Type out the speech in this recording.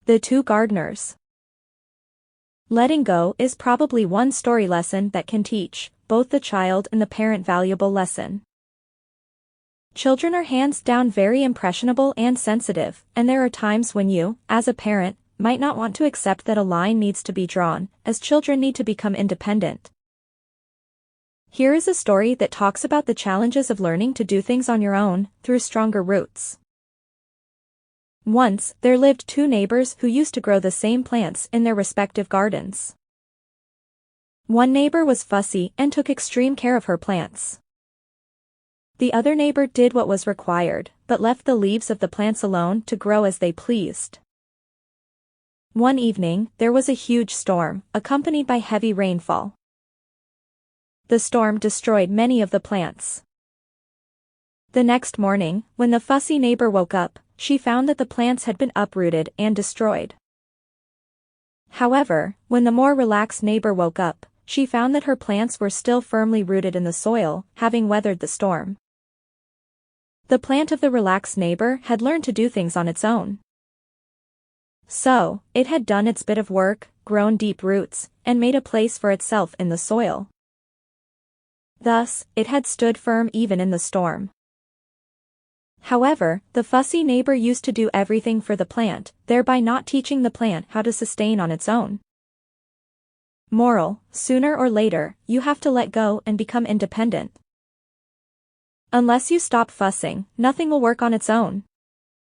The Two Gardeners. Letting go is probably one story lesson that can teach both the child and the parent valuable lesson. Children are hands down very impressionable and sensitive, and there are times when you, as a parent, might not want to accept that a line needs to be drawn, as children need to become independent. Here is a story that talks about the challenges of learning to do things on your own, through stronger roots. Once, there lived two neighbors who used to grow the same plants in their respective gardens. One neighbor was fussy and took extreme care of her plants. The other neighbor did what was required, but left the leaves of the plants alone to grow as they pleased. One evening, there was a huge storm, accompanied by heavy rainfall. The storm destroyed many of the plants. The next morning, when the fussy neighbor woke up, she found that the plants had been uprooted and destroyed. However, when the more relaxed neighbor woke up, she found that her plants were still firmly rooted in the soil, having weathered the storm. The plant of the relaxed neighbor had learned to do things on its own. So, it had done its bit of work, grown deep roots, and made a place for itself in the soil. Thus, it had stood firm even in the storm. However, the fussy neighbor used to do everything for the plant, thereby not teaching the plant how to sustain on its own. Moral: sooner or later, you have to let go and become independent. Unless you stop fussing, nothing will work on its own.